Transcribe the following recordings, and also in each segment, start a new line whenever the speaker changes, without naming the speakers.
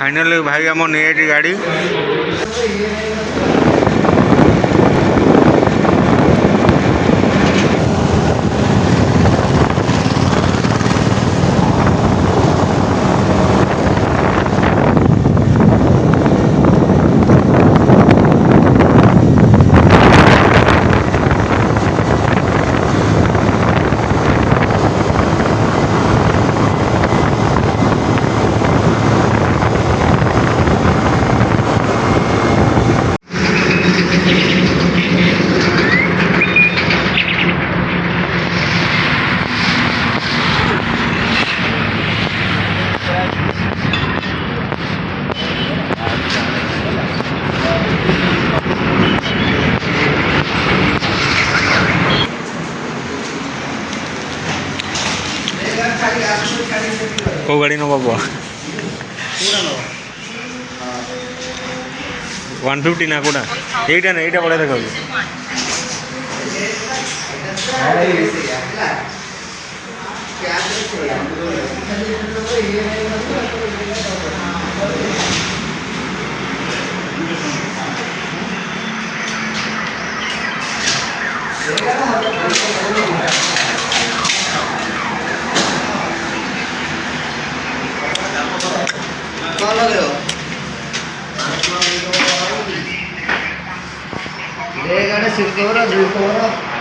Finally भाई आम नहीं गाड़ी कौ गाड़ी नब 150 ना कौटा यहीटा ना यहीटा बढ़िया देखा
कौन लग रहे हो गाड़ी सीट कवर दुई कवर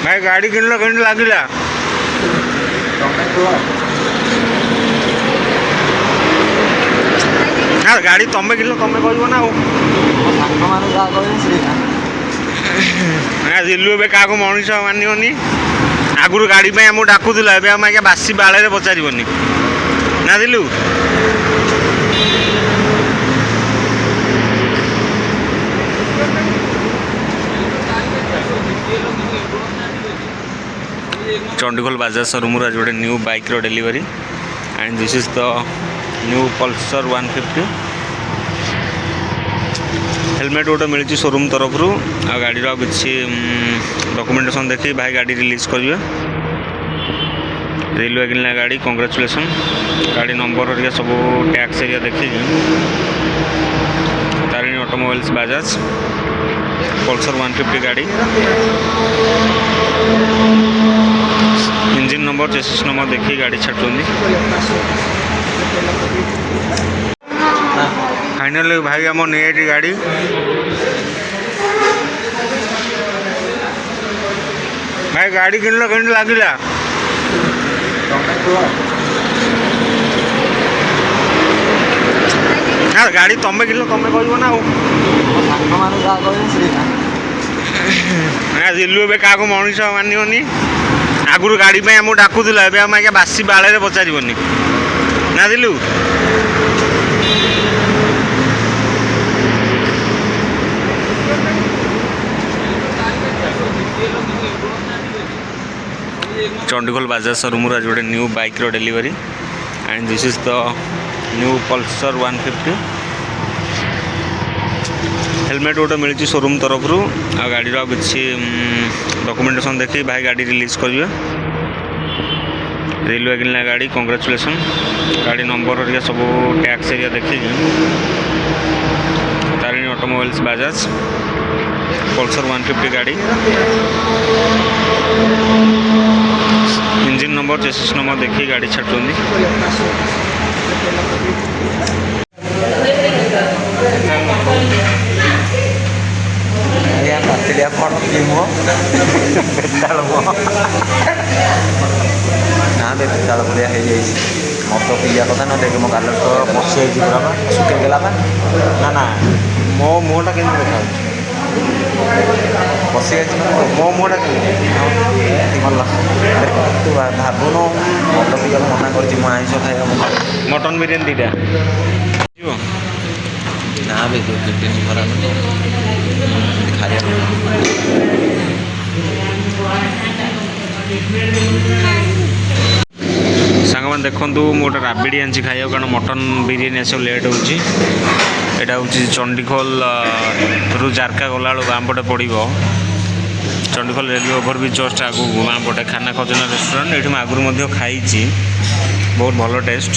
भाई गाड़ी किन लगे ना गाड़ी तुम्हें किन तुम्हें कह ना दिलु ए क्या मनीष माननी आगुरी गाड़ी आमको डाकुला आम आज्ञा बासी बाड़े पचारनी ना दिलु चंडीखोल बाजाज शोरूम आज गोटे न्यू बाइक रो delivery and this is the new Pulsar 150 helmet गोटे मिली शोरूम तरफ आ गाड़ी किसी डॉक्यूमेंटेशन देखी भाई गाड़ी रिलीज करेंगे रेलवे किनला गाड़ी कांग्रेचुलेसन गाड़ी नंबर हरिया सब टैक्स एरिया देखी तारिणी ऑटोमोबाइल्स बाजाज पल्सर 150 गाड़ी इंजिन नंबर चेसिस नंबर देखिए गाड़ी छाड़ुंट फाइनली भाई आम नहीं गाड़ी भाई गाड़ी किन लगे ना गाड़ी तुम्हें किन तुम्हें कह ना ना दिलु ए क्या मनीष माननी आगुरी गाड़ी आमको डाकुला आम आज्ञा बासी बाड़े पचारनी ना दिलु चंडीखोल बाजाज शोरूम आज गोटे न्यू बाइक रो delivery and this is the new Pulsar 150 helmet गोटे मिली शोरूम तरफ आ गाड़ी किसी डॉक्यूमेंटेशन देखी भाई गाड़ी रिलीज करेंगे
रेलवे किनला गाड़ी कंग्रेचुलेसन गाड़ी नंबर हरिया सब टैक्स एरिया देखिए तारिणी ऑटोमोबाइल्स बाजाज पल्सर 150 गाड़ी इंजिन नंबर चेसिस नंबर देखिए गाड़ी छाड़ुंदी
ना देख चाल भाया हो मत पिया कथा ना देख मो गाल तो बसी पूरा शुखे गला
ना ना मो मुँहटा के देखा
बसी
मो मुँहटा के
भल तू भावुन मत पिया मना कर आईष खाया
मटन बिरियानी दीटा
ना भी जो किडनी खराब खाया
सांग मैंने देखूँ मोटे राबिड़ी आनी खाया कारण मटन बिरियानी आस लेट हो चंडीखोल रु जारका गला बामपटे पड़ो चंडीखोल रेलवे ओभरब्रिज जस्ट आगू बामपटे खाना खजना रेस्टोरेंट ये आगुरी खाई बहुत भल टेस्ट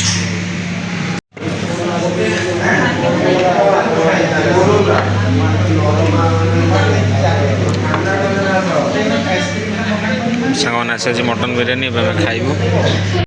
सांग मैंने आसी मटन बिरियानी खाइबू।